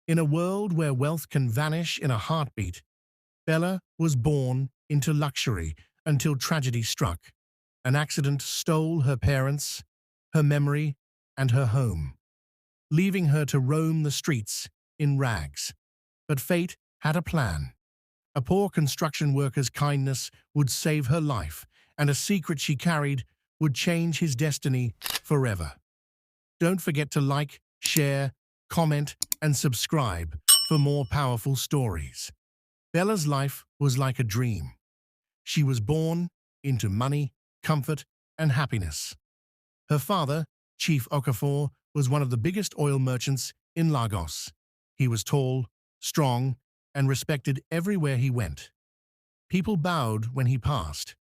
In a world where wealth can vanish in a heartbeat, Bella was born into luxury until tragedy struck. An accident stole her parents, her memory, and her home, leaving her to roam the streets in rags. But fate had a plan. A poor construction worker's kindness would save her life, and a secret she carried would change his destiny forever. Don't forget to like, share, comment, and subscribe for more powerful stories. Bella's life was like a dream. She was born into money, comfort, and happiness. Her father, Chief Okafor, was one of the biggest oil merchants in Lagos. He was tall, strong, and respected everywhere he went. People bowed when he passed.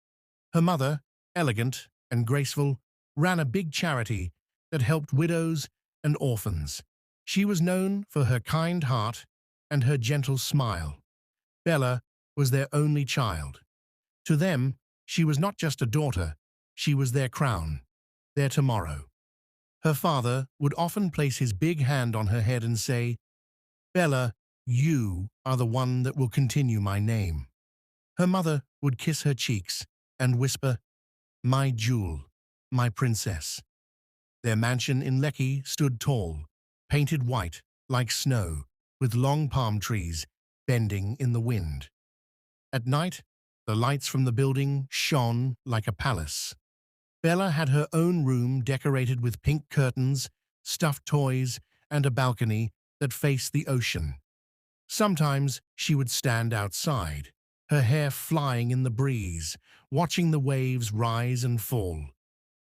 Her mother, elegant and graceful, ran a big charity that helped widows and orphans. She was known for her kind heart and her gentle smile. Bella was their only child. To them, she was not just a daughter, she was their crown, their tomorrow. Her father would often place his big hand on her head and say, "Bella, you are the one that will continue my name." Her mother would kiss her cheeks and whisper, "My jewel, my princess." Their mansion in Lekki stood tall, painted white like snow, with long palm trees bending in the wind. At night, the lights from the building shone like a palace. Bella had her own room decorated with pink curtains, stuffed toys, and a balcony that faced the ocean. Sometimes she would stand outside, her hair flying in the breeze, watching the waves rise and fall.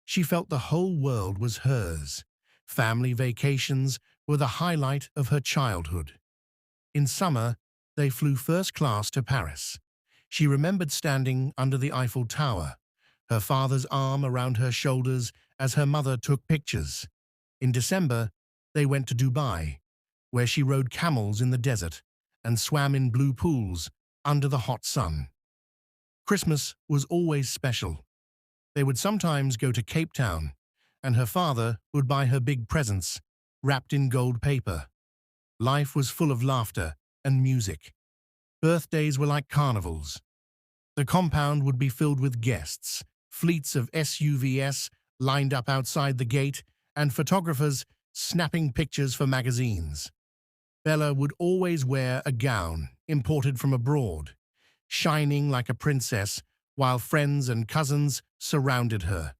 She felt the whole world was hers. Family vacations were the highlight of her childhood. In summer, they flew first class to Paris. She remembered standing under the Eiffel Tower, her father's arm around her shoulders as her mother took pictures. In December, they went to Dubai, where she rode camels in the desert and swam in blue pools under the hot sun. Christmas was always special. They would sometimes go to Cape Town, and her father would buy her big presents, wrapped in gold paper. Life was full of laughter and music. Birthdays were like carnivals. The compound would be filled with guests, fleets of SUVs lined up outside the gate, and photographers snapping pictures for magazines. Bella would always wear a gown imported from abroad, shining like a princess while friends and cousins surrounded her.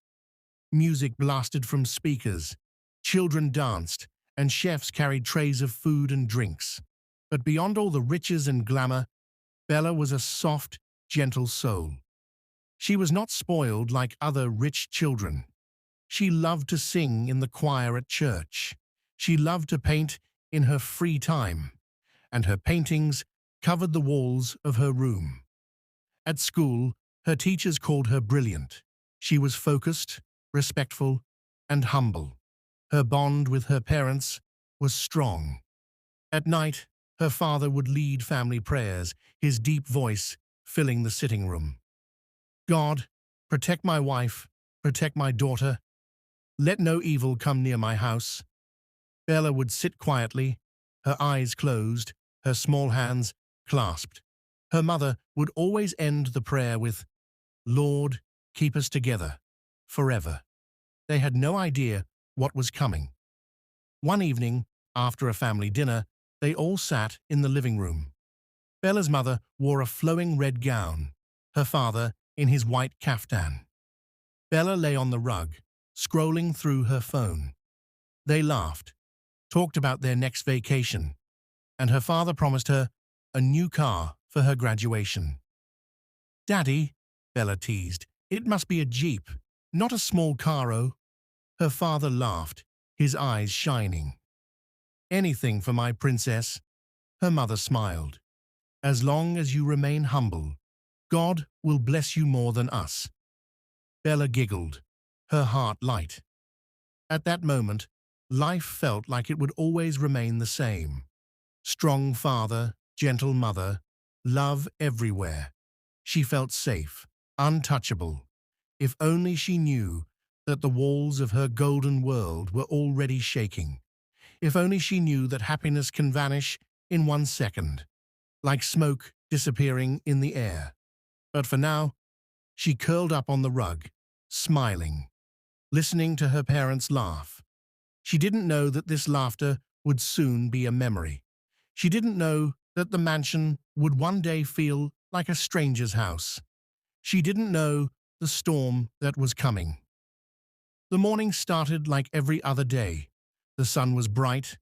Music blasted from speakers, children danced, and chefs carried trays of food and drinks. But beyond all the riches and glamour, Bella was a soft, gentle soul. She was not spoiled like other rich children. She loved to sing in the choir at church. She loved to paint in her free time, and her paintings covered the walls of her room. At school, her teachers called her brilliant. She was focused, respectful, and humble. Her bond with her parents was strong. At night, her father would lead family prayers, his deep voice filling the sitting room. "God, protect my wife, protect my daughter. Let no evil come near my house." Bella would sit quietly, her eyes closed, her small hands clasped. Her mother would always end the prayer with, "Lord, keep us together, forever." They had no idea what was coming. One evening, after a family dinner, they all sat in the living room. Bella's mother wore a flowing red gown, her father in his white kaftan. Bella lay on the rug, scrolling through her phone. They laughed, talked about their next vacation, and her father promised her a new car for her graduation. "Daddy," Bella teased, "it must be a Jeep, not a small car." Her father laughed, his eyes shining. "Anything for my princess." Her mother smiled. "As long as you remain humble, God will bless you more than us." Bella giggled, her heart light. At that moment, life felt like it would always remain the same. Strong father, gentle mother, love everywhere. She felt safe, untouchable. If only she knew that the walls of her golden world were already shaking. If only she knew that happiness can vanish in 1 second, like smoke disappearing in the air. But for now, she curled up on the rug, smiling, listening to her parents laugh. She didn't know that this laughter would soon be a memory. She didn't know that the mansion would one day feel like a stranger's house. She didn't know the storm that was coming. The morning started like every other day. The sun was bright.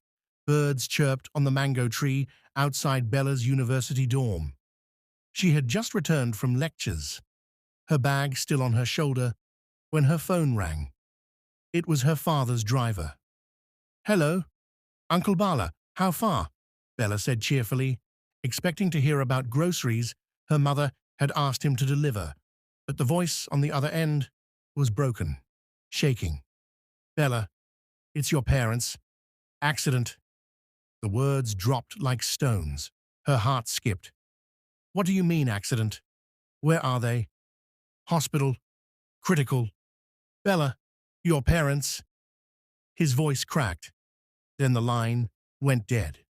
Birds chirped on the mango tree outside Bella's university dorm. She had just returned from lectures, her bag still on her shoulder, when her phone rang. It was her father's driver. "Hello, Uncle Bala, how far?" Bella said cheerfully, expecting to hear about groceries her mother had asked him to deliver, but the voice on the other end was broken, shaking. "Bella, it's your parents. Accident." The words dropped like stones. Her heart skipped. "What do you mean, accident? Where are they?" "Hospital. Critical." "Bella, your parents." His voice cracked. Then the line went dead.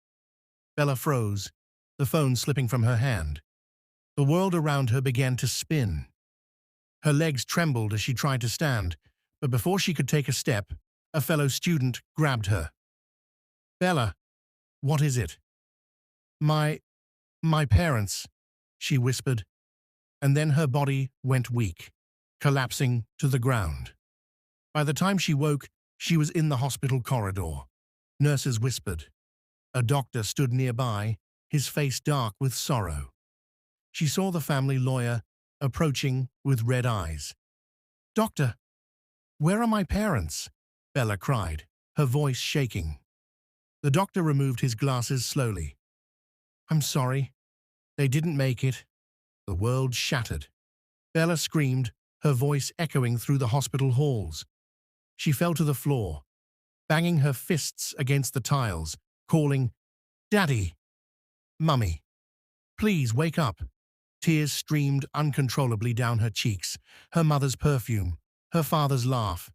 Bella froze, the phone slipping from her hand. The world around her began to spin. Her legs trembled as she tried to stand, but before she could take a step, a fellow student grabbed her. "Bella, what is it?" My parents," she whispered, and then her body went weak, collapsing to the ground. By the time she woke, she was in the hospital corridor. Nurses whispered. A doctor stood nearby, his face dark with sorrow. She saw the family lawyer approaching with red eyes. "Doctor, where are my parents?" Bella cried, her voice shaking. The doctor removed his glasses slowly. "I'm sorry. They didn't make it." The world shattered. Bella screamed, her voice echoing through the hospital halls. She fell to the floor, banging her fists against the tiles, calling, "Daddy! Mummy! Please wake up!" Tears streamed uncontrollably down her cheeks, her mother's perfume, her father's laugh,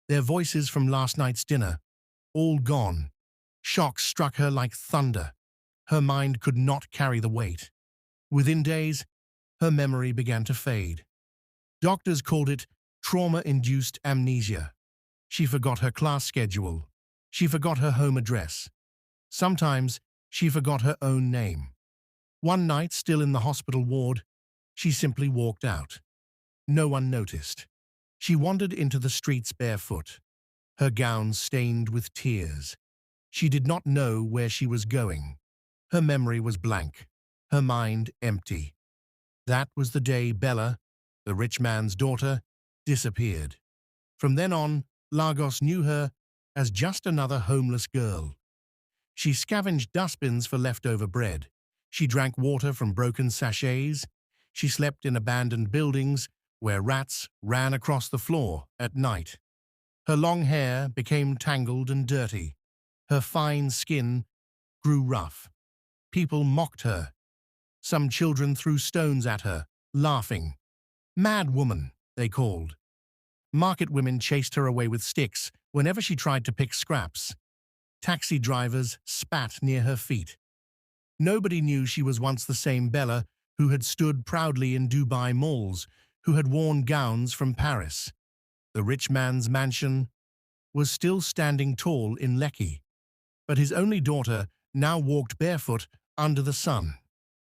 their voices from last night's dinner, all gone. Shock struck her like thunder. Her mind could not carry the weight. Within days, her memory began to fade. Doctors called it trauma-induced amnesia. She forgot her class schedule. She forgot her home address. Sometimes she forgot her own name. One night, still in the hospital ward, she simply walked out. No one noticed. She wandered into the streets barefoot, her gown stained with tears. She did not know where she was going. Her memory was blank, her mind empty. That was the day Bella, the rich man's daughter, disappeared. From then on, Lagos knew her as just another homeless girl. She scavenged dustbins for leftover bread. She drank water from broken sachets. She slept in abandoned buildings where rats ran across the floor at night. Her long hair became tangled and dirty. Her fine skin grew rough. People mocked her. Some children threw stones at her, laughing. "Mad woman," they called. Market women chased her away with sticks whenever she tried to pick scraps. Taxi drivers spat near her feet. Nobody knew she was once the same Bella who had stood proudly in Dubai malls, who had worn gowns from Paris. The rich man's mansion was still standing tall in Lekki, but his only daughter now walked barefoot under the sun,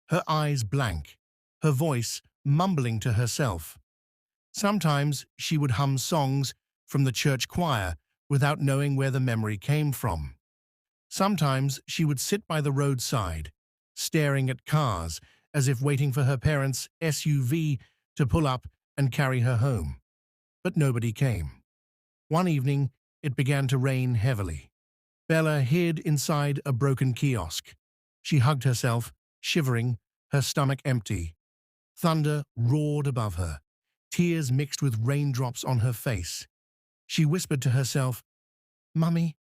her eyes blank, her voice mumbling to herself. Sometimes she would hum songs from the church choir without knowing where the memory came from. Sometimes she would sit by the roadside, staring at cars as if waiting for her parents' SUV to pull up and carry her home. But nobody came. One evening, it began to rain heavily. Bella hid inside a broken kiosk. She hugged herself, shivering, her stomach empty. Thunder roared above her, tears mixed with raindrops on her face. She whispered to herself, "Mummy,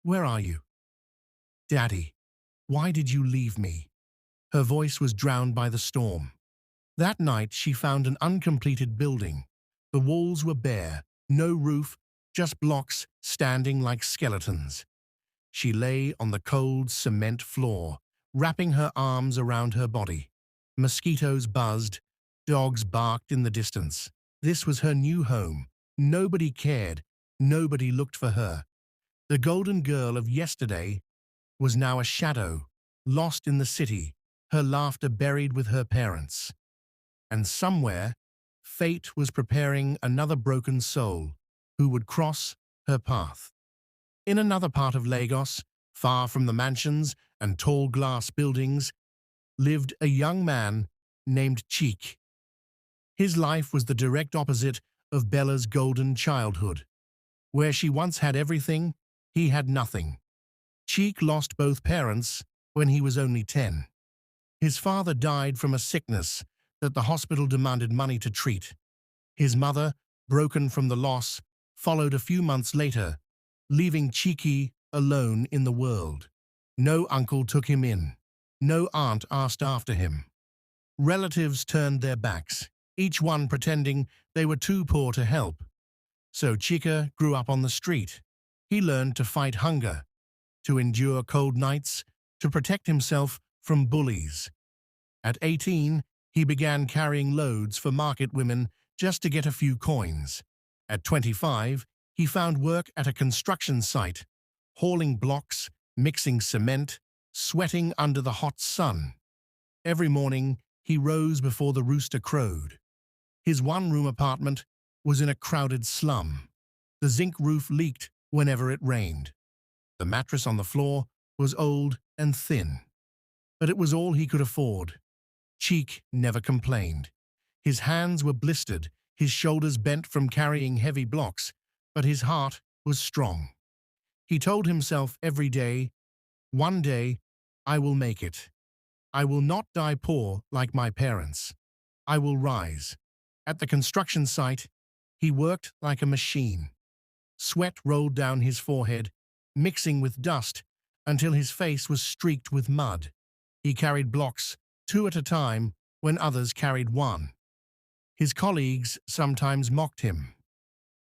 where are you? Daddy, why did you leave me?" Her voice was drowned by the storm. That night she found an uncompleted building. The walls were bare, no roof, just blocks standing like skeletons. She lay on the cold cement floor, wrapping her arms around her body. Mosquitoes buzzed, dogs barked in the distance. This was her new home. Nobody cared, nobody looked for her. The golden girl of yesterday was now a shadow, lost in the city, her laughter buried with her parents. And somewhere, fate was preparing another broken soul who would cross her path. In another part of Lagos, far from the mansions and tall glass buildings, lived a young man named Cheek. His life was the direct opposite of Bella's golden childhood. Where she once had everything, he had nothing. Cheek lost both parents when he was only 10. His father died from a sickness that the hospital demanded money to treat. His mother, broken from the loss, followed a few months later, leaving Cheeky alone in the world. No uncle took him in. No aunt asked after him. Relatives turned their backs, each one pretending they were too poor to help. So Chika grew up on the street. He learned to fight hunger, to endure cold nights, to protect himself from bullies. At 18, he began carrying loads for market women just to get a few coins. At 25, he found work at a construction site, hauling blocks, mixing cement, sweating under the hot sun. Every morning, he rose before the rooster crowed. His one-room apartment was in a crowded slum. The zinc roof leaked whenever it rained. The mattress on the floor was old and thin. But it was all he could afford. Cheek never complained. His hands were blistered, his shoulders bent from carrying heavy blocks, but his heart was strong. He told himself every day, "One day, I will make it. I will not die poor like my parents. I will rise." At the construction site, he worked like a machine. Sweat rolled down his forehead, mixing with dust until his face was streaked with mud. He carried blocks, 2 at a time, when others carried 1. His colleagues sometimes mocked him.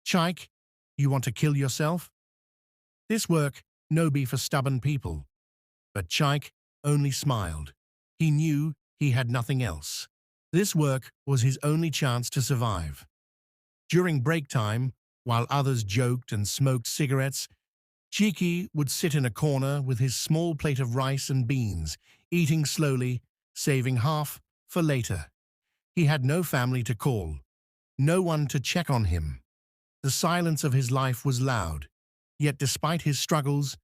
"Chike, you want to kill yourself?" This work no be for stubborn people. But Chike only smiled. He knew he had nothing else. This work was his only chance to survive. During break time, while others joked and smoked cigarettes, Cheeky would sit in a corner with his small plate of rice and beans, eating slowly, saving half for later. He had no family to call, no one to check on him. The silence of his life was loud, yet despite his struggles,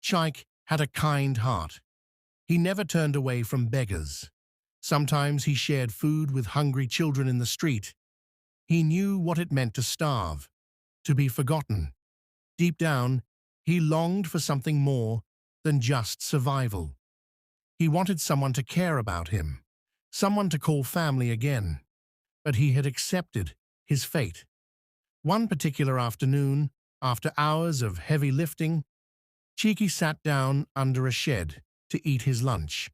Chike had a kind heart. He never turned away from beggars. Sometimes he shared food with hungry children in the street. He knew what it meant to starve, to be forgotten. Deep down, he longed for something more than just survival. He wanted someone to care about him, someone to call family again. But he had accepted his fate. One particular afternoon, after hours of heavy lifting, Cheeky sat down under a shed to eat his lunch.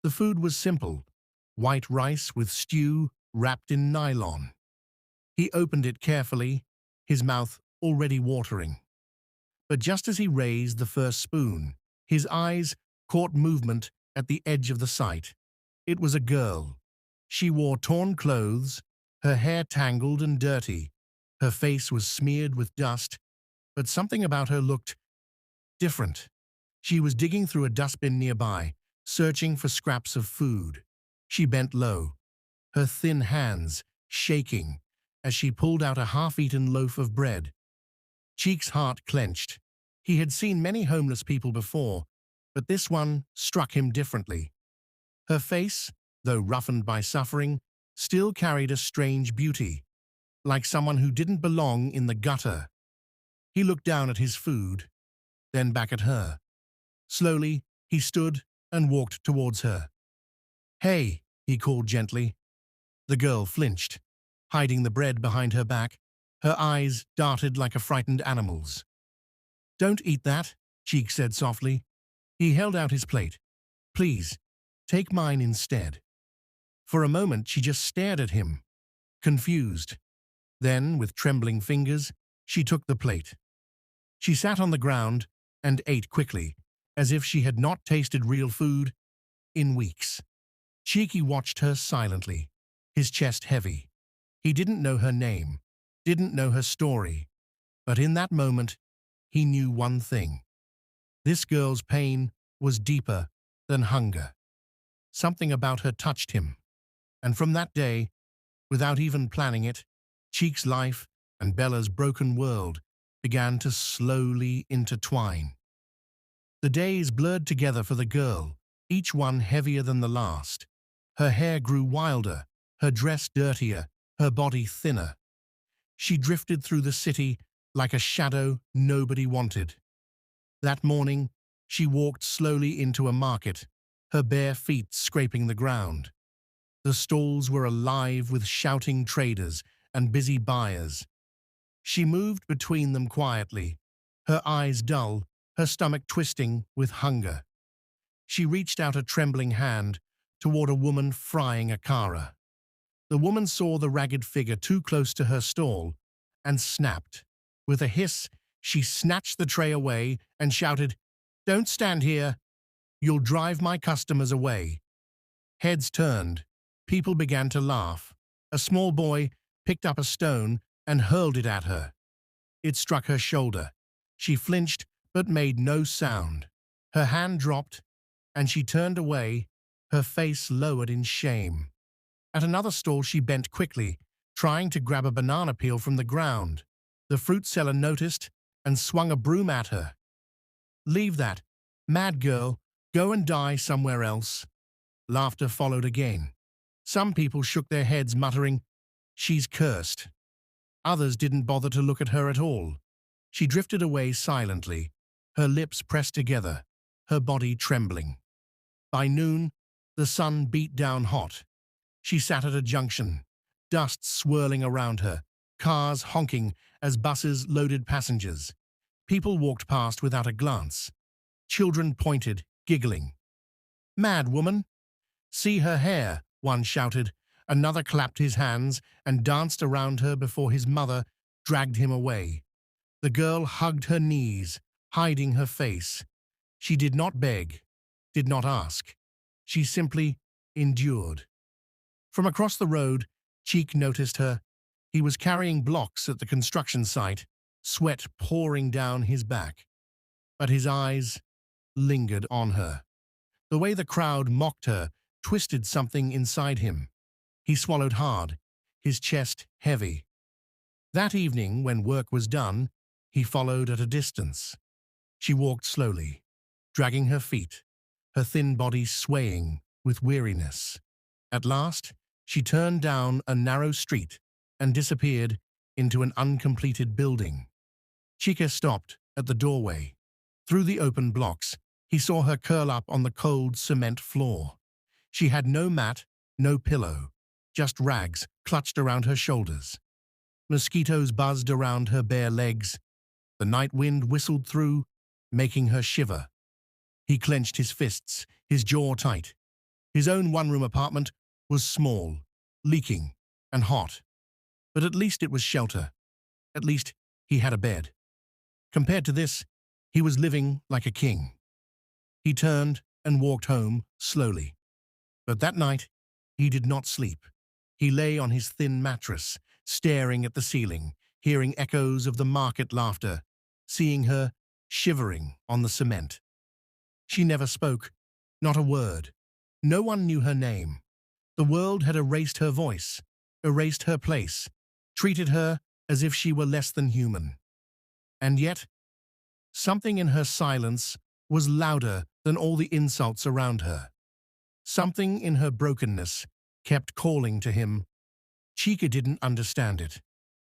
The food was simple, white rice with stew wrapped in nylon. He opened it carefully, his mouth already watering. But just as he raised the first spoon, his eyes caught movement at the edge of the sight. It was a girl. She wore torn clothes, her hair tangled and dirty. Her face was smeared with dust, but something about her looked different. She was digging through a dustbin nearby, searching for scraps of food. She bent low, her thin hands shaking as she pulled out a half-eaten loaf of bread. Cheek's heart clenched. He had seen many homeless people before, but this one struck him differently. Her face, though roughened by suffering, still carried a strange beauty, like someone who didn't belong in the gutter. He looked down at his food, then back at her. Slowly, he stood and walked towards her. "Hey," he called gently. The girl flinched, hiding the bread behind her back. Her eyes darted like a frightened animal's. "Don't eat that," Cheek said softly. He held out his plate. "Please, take mine instead." For a moment, she just stared at him, confused. Then, with trembling fingers, she took the plate. She sat on the ground and ate quickly, as if she had not tasted real food in weeks. Cheeky watched her silently, his chest heavy. He didn't know her name, didn't know her story, but in that moment, he knew one thing. This girl's pain was deeper than hunger. Something about her touched him, and from that day, without even planning it, Cheek's life and Bella's broken world began to slowly intertwine. The days blurred together for the girl, each one heavier than the last. Her hair grew wilder, her dress dirtier, her body thinner. She drifted through the city like a shadow nobody wanted. That morning, she walked slowly into a market, her bare feet scraping the ground. The stalls were alive with shouting traders and busy buyers. She moved between them quietly, her eyes dull, her stomach twisting with hunger. She reached out a trembling hand toward a woman frying a kara. The woman saw the ragged figure too close to her stall and snapped. With a hiss, she snatched the tray away and shouted, "Don't stand here! You'll drive my customers away." Heads turned. People began to laugh. A small boy picked up a stone and hurled it at her. It struck her shoulder. She flinched but made no sound. Her hand dropped, and she turned away, her face lowered in shame. At another stall she bent quickly, trying to grab a banana peel from the ground. The fruit seller noticed and swung a broom at her. "Leave that, mad girl, go and die somewhere else." Laughter followed again. Some people shook their heads, muttering, "She's cursed." Others didn't bother to look at her at all. She drifted away silently, her lips pressed together, her body trembling. By noon, the sun beat down hot. She sat at a junction, dust swirling around her, cars honking as buses loaded passengers. People walked past without a glance. Children pointed, giggling. "Mad woman! See her hair," one shouted. Another clapped his hands and danced around her before his mother dragged him away. The girl hugged her knees, hiding her face. She did not beg, did not ask. She simply endured. From across the road, Cheek noticed her. He was carrying blocks at the construction site, sweat pouring down his back. But his eyes lingered on her. The way the crowd mocked her twisted something inside him. He swallowed hard, his chest heavy. That evening, when work was done, he followed at a distance. She walked slowly, dragging her feet, her thin body swaying with weariness. At last, she turned down a narrow street and disappeared into an uncompleted building. Chica stopped at the doorway. Through the open blocks, he saw her curl up on the cold cement floor. She had no mat, no pillow, just rags clutched around her shoulders. Mosquitoes buzzed around her bare legs. The night wind whistled through, making her shiver. He clenched his fists, his jaw tight. His own one-room apartment was small, leaking, and hot. But at least it was shelter. At least he had a bed. Compared to this, he was living like a king. He turned and walked home slowly. But that night, he did not sleep. He lay on his thin mattress, staring at the ceiling, hearing echoes of the market laughter, seeing her shivering on the cement. She never spoke, not a word. No one knew her name. The world had erased her voice, erased her place, treated her as if she were less than human. And yet, something in her silence was louder than all the insults around her. Something in her brokenness kept calling to him. Chica didn't understand it,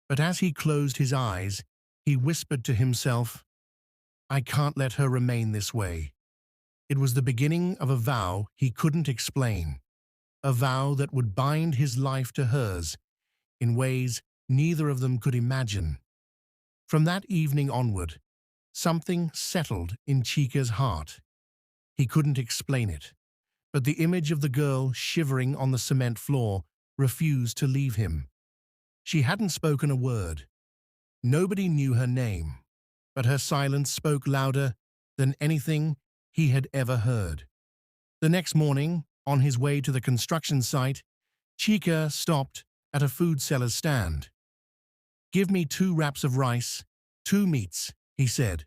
but as he closed his eyes, he whispered to himself, "I can't let her remain this way." It was the beginning of a vow he couldn't explain, a vow that would bind his life to hers in ways neither of them could imagine. From that evening onward, something settled in Chica's heart. He couldn't explain it, but the image of the girl shivering on the cement floor refused to leave him. She hadn't spoken a word. Nobody knew her name, but her silence spoke louder than anything he had ever heard. The next morning, on his way to the construction site, Chica stopped at a food seller's stand. "Give me 2 wraps of rice, 2 meats," he said.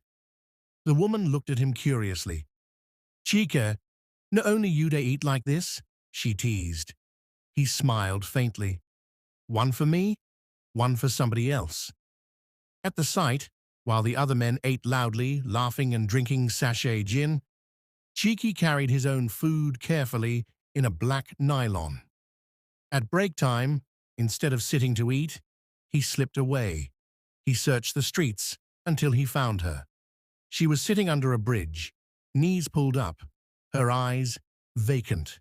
The woman looked at him curiously. "Chica, no only you they eat like this?" she teased. He smiled faintly. "One for me, one for somebody else." At the site, while the other men ate loudly, laughing and drinking sachet gin, Cheeky carried his own food carefully in a black nylon. At break time, instead of sitting to eat, he slipped away. He searched the streets until he found her. She was sitting under a bridge, knees pulled up, her eyes vacant.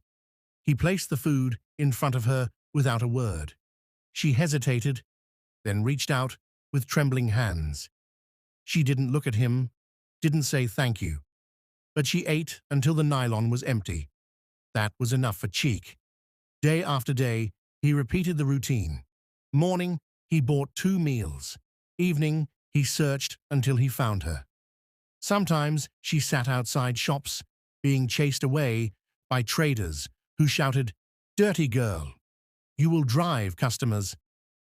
He placed the food in front of her without a word. She hesitated, then reached out with trembling hands. She didn't look at him, didn't say thank you. But she ate until the nylon was empty. That was enough for Cheek. Day after day, he repeated the routine. Morning, he bought 2 meals. Evening, he searched until he found her. Sometimes she sat outside shops, being chased away by traders who shouted, "Dirty girl, you will drive customers."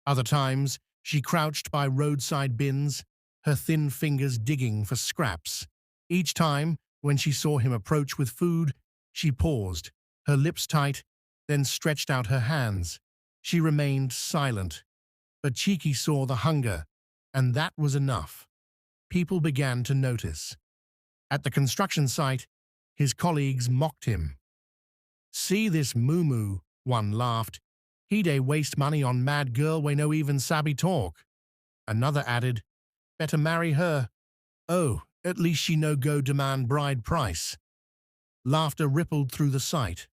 Other times, she crouched by roadside bins, her thin fingers digging for scraps. Each time, when she saw him approach with food, she paused, her lips tight, then stretched out her hands. She remained silent, but Cheeky saw the hunger, and that was enough. People began to notice. At the construction site, his colleagues mocked him. "See this moo-moo," one laughed. "He dey waste money on mad girl we no even sabi talk." Another added, "Better marry her. Oh, at least she no go demand bride price." Laughter rippled through the site,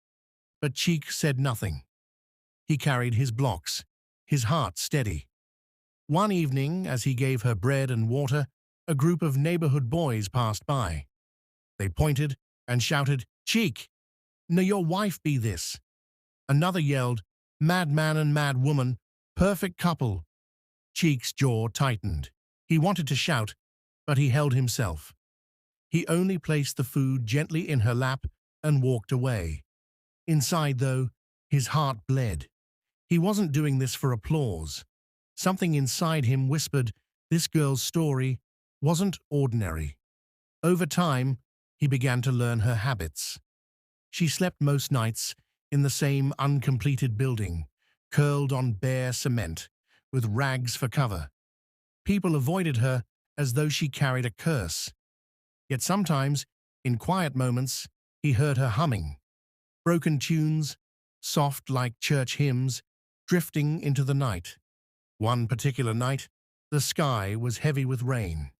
but Cheek said nothing. He carried his blocks, his heart steady. One evening, as he gave her bread and water, a group of neighborhood boys passed by. They pointed and shouted, "Cheek, no your wife be this." Another yelled, "Madman and mad woman, perfect couple." Cheek's jaw tightened. He wanted to shout, but he held himself. He only placed the food gently in her lap and walked away. Inside, though, his heart bled. He wasn't doing this for applause. Something inside him whispered this girl's story wasn't ordinary. Over time, he began to learn her habits. She slept most nights in the same uncompleted building, curled on bare cement, with rags for cover. People avoided her as though she carried a curse. Yet sometimes, in quiet moments, he heard her humming. Broken tunes, soft like church hymns, drifting into the night. One particular night, the sky was heavy with rain.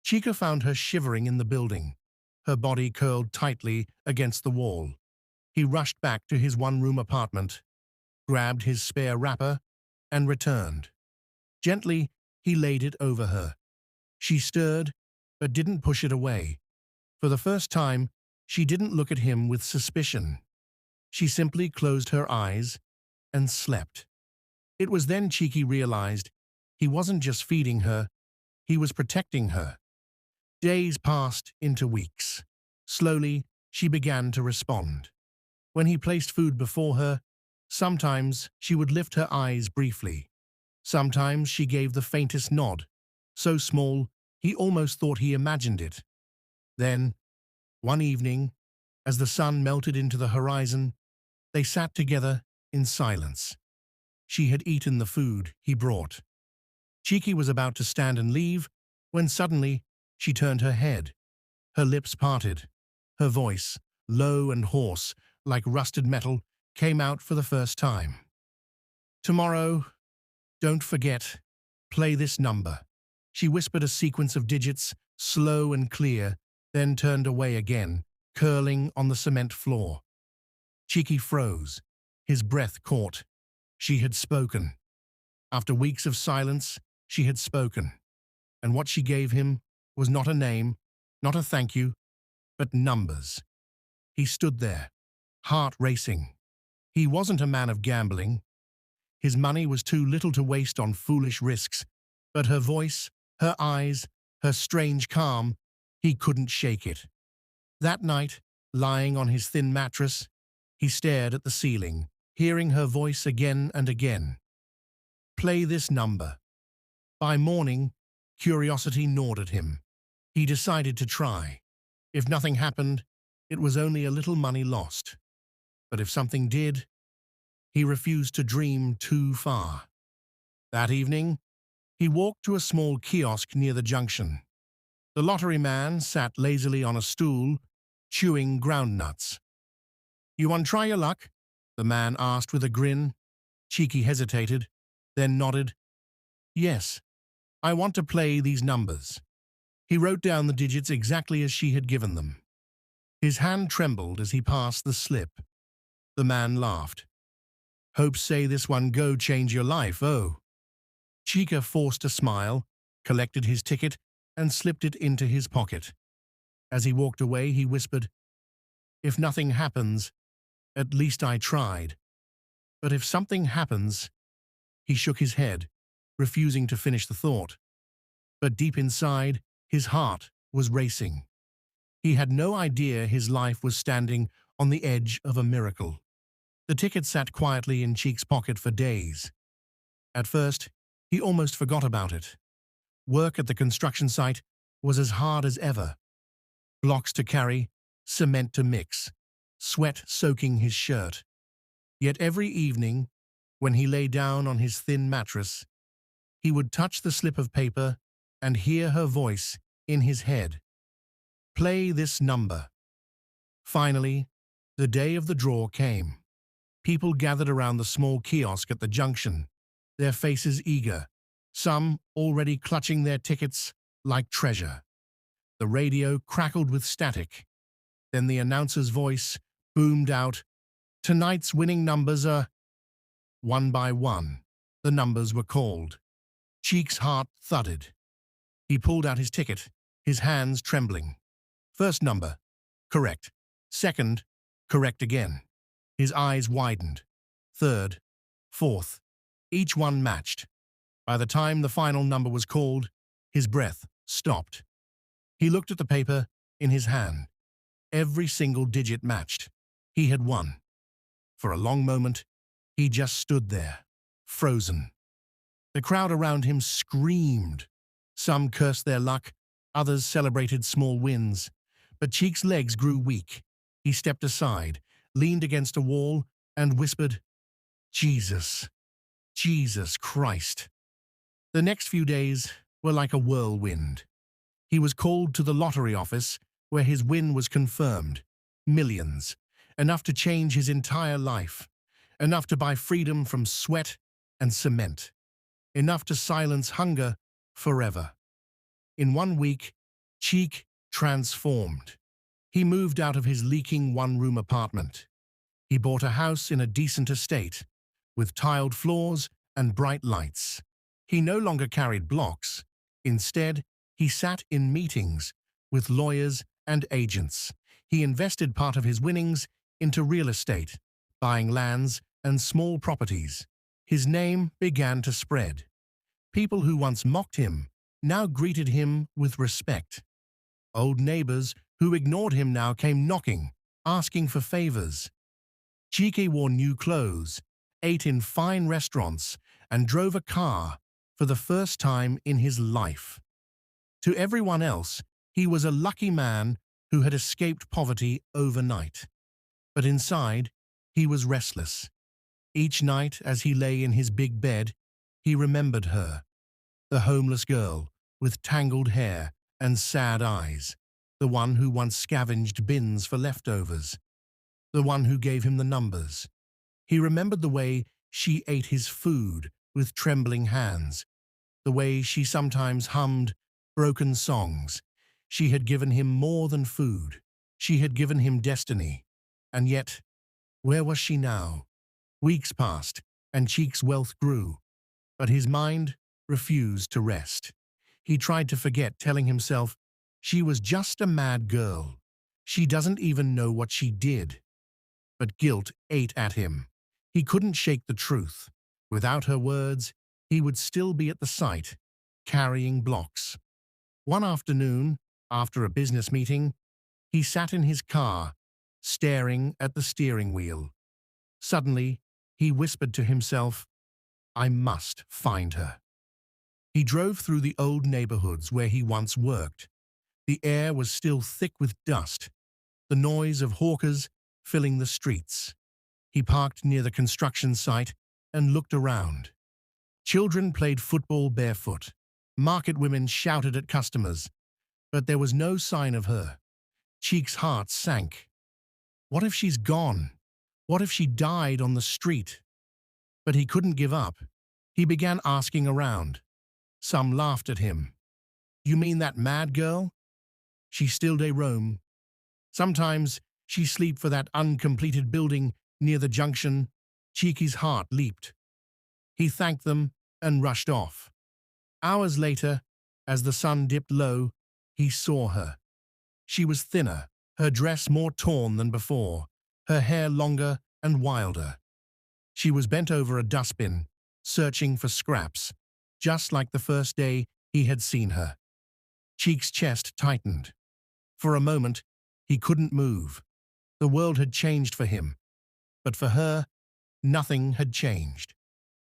Chica found her shivering in the building, her body curled tightly against the wall. He rushed back to his one-room apartment, grabbed his spare wrapper, and returned. Gently, he laid it over her. She stirred, but didn't push it away. For the first time, she didn't look at him with suspicion. She simply closed her eyes and slept. It was then Cheeky realized he wasn't just feeding her, he was protecting her. Days passed into weeks. Slowly, she began to respond. When he placed food before her, sometimes she would lift her eyes briefly. Sometimes she gave the faintest nod, so small he almost thought he imagined it. Then, one evening, as the sun melted into the horizon, they sat together in silence. She had eaten the food he brought. Cheeky was about to stand and leave when suddenly she turned her head. Her lips parted. Her voice, low and hoarse, like rusted metal, came out for the first time. "Tomorrow, don't forget, play this number." She whispered a sequence of digits, slow and clear, then turned away again, curling on the cement floor. Cheeky froze. His breath caught. She had spoken. After weeks of silence, she had spoken. And what she gave him was not a name, not a thank you, but numbers. He stood there, heart racing. He wasn't a man of gambling. His money was too little to waste on foolish risks, but her voice, her eyes, her strange calm, He couldn't shake it. That night, lying on his thin mattress, he stared at the ceiling, hearing her voice again and again. Play this number. By morning, curiosity gnawed at him. He decided to try. If nothing happened, it was only a little money lost. But if something did, he refused to dream too far. That evening, he walked to a small kiosk near the junction. The lottery man sat lazily on a stool, chewing groundnuts. "You want to try your luck?" the man asked with a grin. Cheeky hesitated, then nodded. "Yes, I want to play these numbers." He wrote down the digits exactly as she had given them. His hand trembled as he passed the slip. The man laughed. "Hope say this one go change your life, oh." Chica forced a smile, collected his ticket, and slipped it into his pocket. As he walked away, he whispered, "If nothing happens, at least I tried. But if something happens—" He shook his head, refusing to finish the thought. But deep inside, his heart was racing. He had no idea his life was standing on the edge of a miracle. The ticket sat quietly in Cheek's pocket for days. At first, he almost forgot about it. Work at the construction site was as hard as ever. Blocks to carry, cement to mix, sweat soaking his shirt. Yet every evening, when he lay down on his thin mattress, he would touch the slip of paper and hear her voice in his head. Play this number. Finally, the day of the draw came. People gathered around the small kiosk at the junction, their faces eager, some already clutching their tickets like treasure. The radio crackled with static. Then the announcer's voice boomed out, "Tonight's winning numbers are—" One by one, the numbers were called. Cheek's heart thudded. He pulled out his ticket, his hands trembling. First number, correct. Second, correct again. His eyes widened. Third, fourth, each one matched. By the time the final number was called, his breath stopped. He looked at the paper in his hand. Every single digit matched. He had won. For a long moment, he just stood there, frozen. The crowd around him screamed. Some cursed their luck, others celebrated small wins. But Cheek's legs grew weak. He stepped aside, leaned against a wall, and whispered, "Jesus, Jesus Christ." The next few days were like a whirlwind. He was called to the lottery office, where his win was confirmed. Millions. Enough to change his entire life. Enough to buy freedom from sweat and cement. Enough to silence hunger forever. In 1 week, Cheek transformed. He moved out of his leaking one-room apartment. He bought a house in a decent estate, with tiled floors and bright lights. He no longer carried blocks. Instead, he sat in meetings with lawyers and agents. He invested part of his winnings into real estate, buying lands and small properties. His name began to spread. People who once mocked him now greeted him with respect. Old neighbors who ignored him now came knocking, asking for favors. Cheeky wore new clothes, ate in fine restaurants, and drove a car for the first time in his life. To everyone else, he was a lucky man who had escaped poverty overnight. But inside, he was restless. Each night, as he lay in his big bed, he remembered her, the homeless girl with tangled hair and sad eyes, the one who once scavenged bins for leftovers, the one who gave him the numbers. He remembered the way she ate his food with trembling hands, the way she sometimes hummed broken songs. She had given him more than food. She had given him destiny. And yet, where was she now? Weeks passed, and Cheek's wealth grew, but his mind refused to rest. He tried to forget, telling himself, "She was just a mad girl. She doesn't even know what she did." But guilt ate at him. He couldn't shake the truth. Without her words, he would still be at the site, carrying blocks. One afternoon, After a business meeting, he sat in his car, staring at the steering wheel. Suddenly, he whispered to himself, "I must find her." He drove through the old neighborhoods where he once worked. The air was still thick with dust, the noise of hawkers filling the streets. He parked near the construction site and looked around. Children played football barefoot. Market women shouted at customers, but there was no sign of her. Cheek's heart sank. What if she's gone? What if she died on the street? But he couldn't give up. He began asking around. Some laughed at him. "You mean that mad girl? She still dey roam. Sometimes she sleep for that uncompleted building near the junction." Cheeky's heart leaped. He thanked them and rushed off. Hours later, as the sun dipped low, he saw her. She was thinner, her dress more torn than before, her hair longer and wilder. She was bent over a dustbin, searching for scraps, just like the first day he had seen her. Cheek's chest tightened. For a moment, he couldn't move. The world had changed for him, but for her, nothing had changed.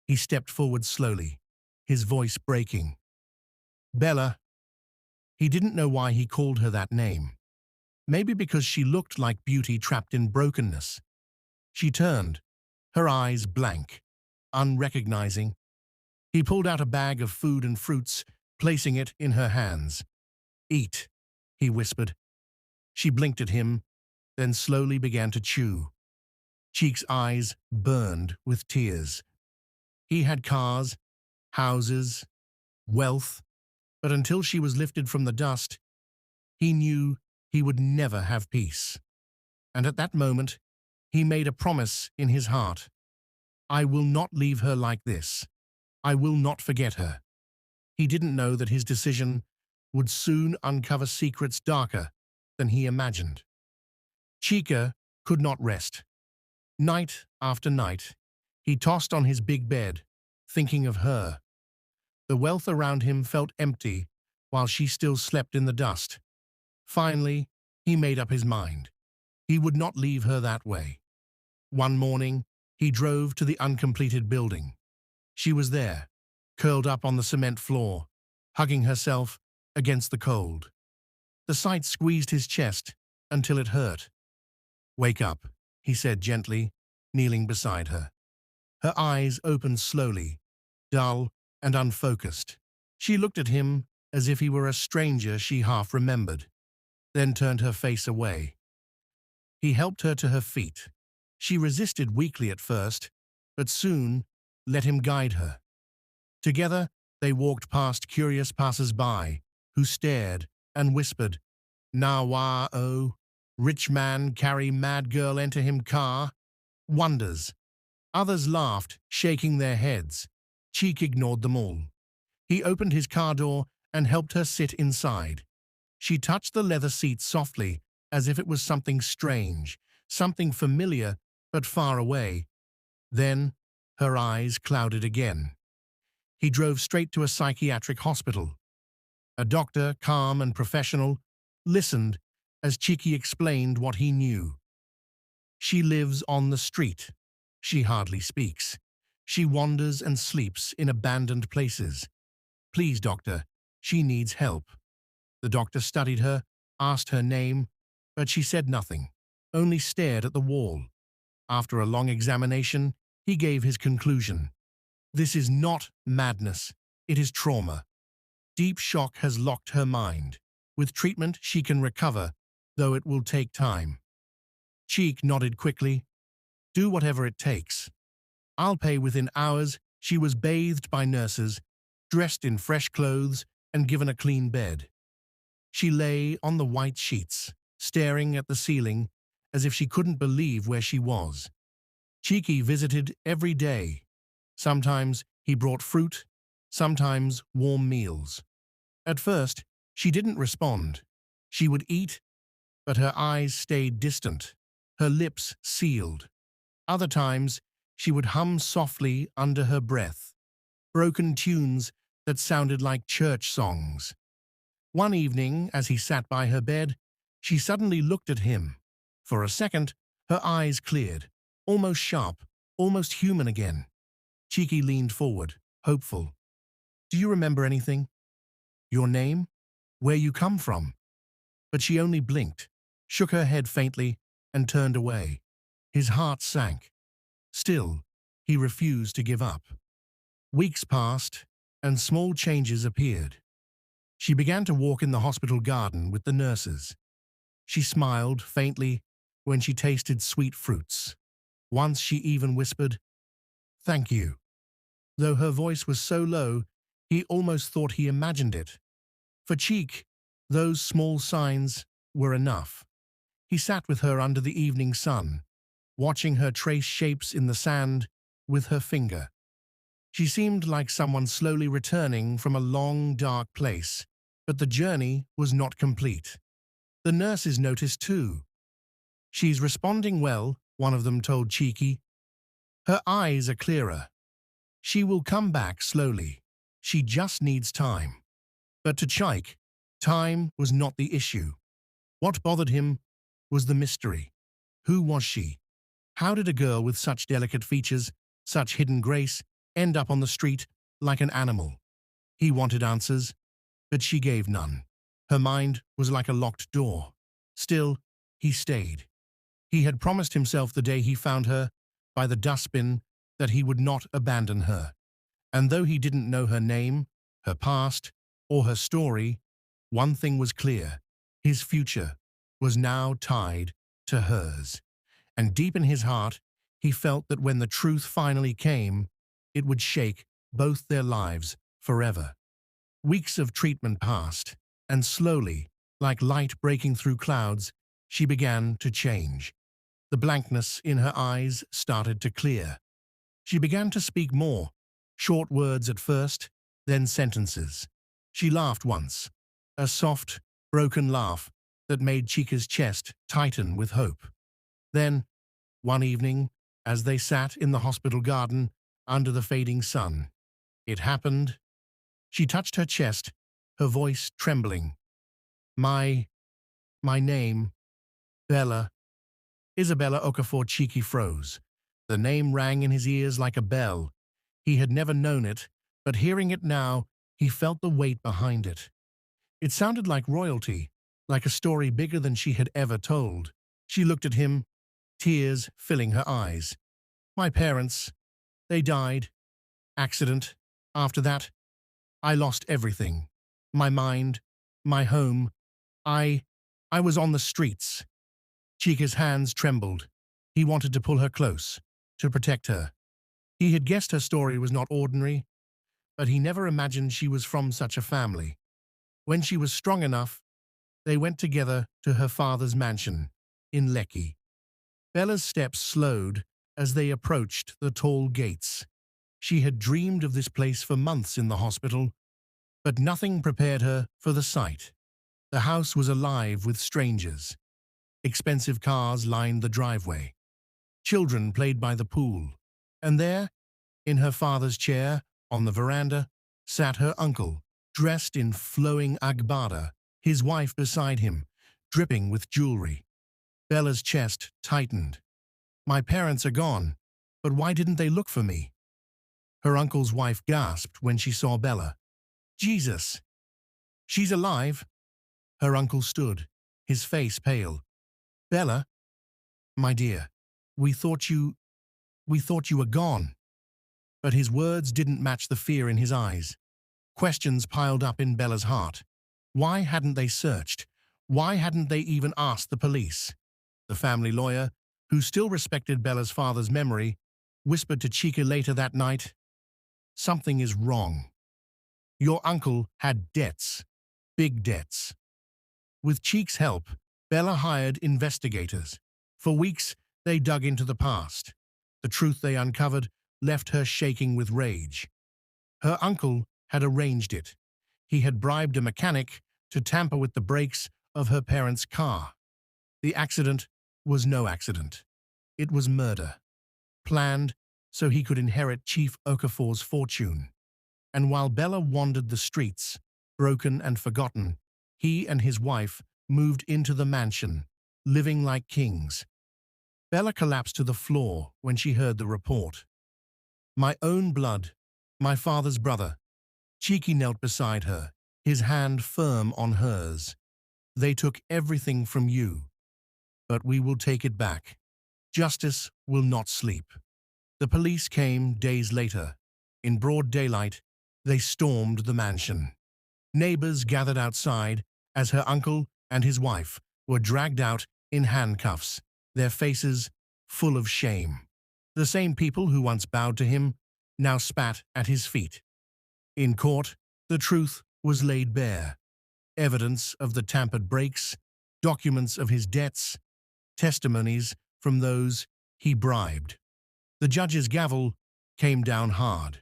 He stepped forward slowly, his voice breaking. "Bella." He didn't know why he called her that name. Maybe because she looked like beauty trapped in brokenness. She turned, her eyes blank, unrecognizing. He pulled out a bag of food and fruits, placing it in her hands. "Eat," he whispered. She blinked at him, then slowly began to chew. Cheek's eyes burned with tears. He had cars, houses, wealth, but until she was lifted from the dust, he knew he would never have peace. And at that moment, he made a promise in his heart. "I will not leave her like this. I will not forget her." He didn't know that his decision would soon uncover secrets darker than he imagined. Chica could not rest. Night after night, he tossed on his big bed, thinking of her. The wealth around him felt empty while she still slept in the dust. Finally, he made up his mind. He would not leave her that way. One morning, he drove to the uncompleted building. She was there, curled up on the cement floor, hugging herself against the cold. The sight squeezed his chest until it hurt. "Wake up," he said gently, kneeling beside her. Her eyes opened slowly, dull and unfocused. She looked at him as if he were a stranger she half remembered, then turned her face away. He helped her to her feet. She resisted weakly at first, but soon let him guide her. Together, they walked past curious passers-by who stared and whispered, "Na wa o, rich man carry mad girl enter him car." Wonders. Others laughed, shaking their heads. Cheek ignored them all. He opened his car door and helped her sit inside. She touched the leather seat softly, as if it was something strange, something familiar but far away. Then, her eyes clouded again. He drove straight to a psychiatric hospital. A doctor, calm and professional, listened as Cheeky explained what he knew. "She lives on the street. She hardly speaks. She wanders and sleeps in abandoned places. Please, doctor, she needs help." The doctor studied her, asked her name, but she said nothing, only stared at the wall. After a long examination, he gave his conclusion. "This is not madness, it is trauma. Deep shock has locked her mind. With treatment, she can recover, though it will take time." Cheek nodded quickly. "Do whatever it takes. I'll pay within hours." She was bathed by nurses, dressed in fresh clothes, and given a clean bed. She lay on the white sheets, staring at the ceiling as if she couldn't believe where she was. Cheeky visited every day. Sometimes he brought fruit, sometimes warm meals. At first, she didn't respond. She would eat, but her eyes stayed distant, her lips sealed. Other times, she would hum softly under her breath, broken tunes that sounded like church songs. One evening, as he sat by her bed, she suddenly looked at him. For a second, her eyes cleared, almost sharp, almost human again. Cheeky leaned forward, hopeful. "Do you remember anything? Your name? Where you come from?" But she only blinked, shook her head faintly, and turned away. His heart sank. Still, he refused to give up. Weeks passed, and small changes appeared. She began to walk in the hospital garden with the nurses. She smiled faintly when she tasted sweet fruits. Once she even whispered, "Thank you," though her voice was so low he almost thought he imagined it. For Cheek, those small signs were enough. He sat with her under the evening sun, watching her trace shapes in the sand with her finger. She seemed like someone slowly returning from a long, dark place, but the journey was not complete. The nurses noticed too. "She's responding well," one of them told Cheeky. "Her eyes are clearer. She will come back slowly. She just needs time." But to Chike, time was not the issue. What bothered him was the mystery. Who was she? How did a girl with such delicate features, such hidden grace, end up on the street like an animal? He wanted answers, but she gave none. Her mind was like a locked door. Still, he stayed. He had promised himself the day he found her by the dustbin that he would not abandon her. And though he didn't know her name, her past, or her story, one thing was clear. His future was now tied to hers. And deep in his heart, he felt that when the truth finally came, it would shake both their lives forever. Weeks of treatment passed, and slowly, like light breaking through clouds, she began to change. The blankness in her eyes started to clear. She began to speak more, short words at first, then sentences. She laughed once, a soft, broken laugh that made Chica's chest tighten with hope. Then, one evening, as they sat in the hospital garden under the fading sun, it happened. She touched her chest, her voice trembling. My name, Bella." Isabella Okafor. Cheeky froze. The name rang in his ears like a bell. He had never known it, but hearing it now, he felt the weight behind it. It sounded like royalty, like a story bigger than she had ever told. She looked at him, tears filling her eyes. "My parents, they died. Accident. After that, I lost everything. My mind, my home. I was on the streets." Chica's hands trembled. He wanted to pull her close, to protect her. He had guessed her story was not ordinary, but he never imagined she was from such a family. When she was strong enough, they went together to her father's mansion in Lekki. Bella's steps slowed as they approached the tall gates. She had dreamed of this place for months in the hospital, but nothing prepared her for the sight. The house was alive with strangers. Expensive cars lined the driveway. Children played by the pool. And there, in her father's chair, on the veranda, sat her uncle, dressed in flowing agbada, his wife beside him, dripping with jewelry. Bella's chest tightened. "My parents are gone, but why didn't they look for me?" Her uncle's wife gasped when she saw Bella. "Jesus! She's alive!" Her uncle stood, his face pale. "Bella, my dear, we thought you were gone." But his words didn't match the fear in his eyes. Questions piled up in Bella's heart. Why hadn't they searched? Why hadn't they even asked the police? The family lawyer, who still respected Bella's father's memory, whispered to Chica later that night, "Something is wrong. Your uncle had debts, big debts." With Cheek's help, Bella hired investigators. For weeks, they dug into the past. The truth they uncovered left her shaking with rage. Her uncle had arranged it. He had bribed a mechanic to tamper with the brakes of her parents' car. The accident was no accident. It was murder, planned so he could inherit Chief Okafor's fortune. And while Bella wandered the streets, broken and forgotten, He and his wife moved into the mansion, living like kings. Bella collapsed to the floor when she heard the report. My own blood, my father's brother. Cheeky knelt beside her, his hand firm on hers. They took everything from you, but we will take it back. Justice will not sleep. The police came days later. In broad daylight, they stormed the mansion. Neighbors gathered outside as her uncle and his wife were dragged out in handcuffs, their faces full of shame. The same people who once bowed to him now spat at his feet. In court, the truth was laid bare. Evidence of the tampered brakes, documents of his debts, testimonies from those he bribed. The judge's gavel came down hard.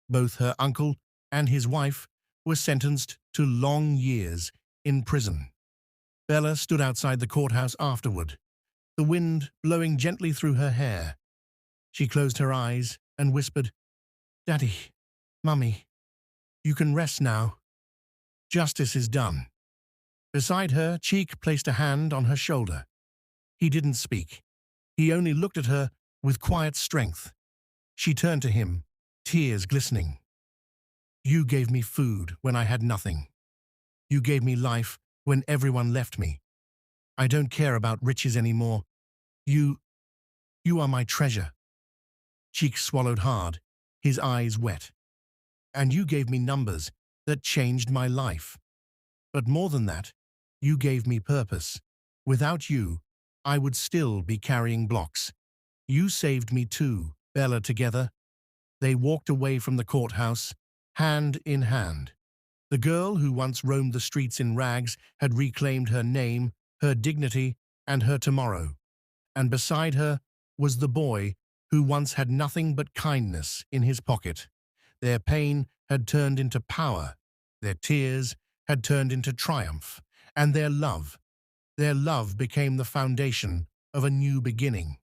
Both her uncle and his wife were sentenced to long years in prison. Bella stood outside the courthouse afterward, the wind blowing gently through her hair. She closed her eyes and whispered, "Daddy, Mummy, you can rest now. Justice is done." Beside her, Cheek placed a hand on her shoulder. He didn't speak. He only looked at her with quiet strength. She turned to him, tears glistening. "You gave me food when I had nothing. You gave me life when everyone left me. I don't care about riches anymore. You are my treasure." Cheek swallowed hard, his eyes wet. "And you gave me numbers that changed my life. But more than that, you gave me purpose. Without you, I would still be carrying blocks. You saved me too." Bella together, they walked away from the courthouse, hand in hand. The girl who once roamed the streets in rags had reclaimed her name, her dignity, and her tomorrow. And beside her was the boy who once had nothing but kindness in his pocket. Their pain had turned into power, their tears had turned into triumph, and their love became the foundation of a new beginning.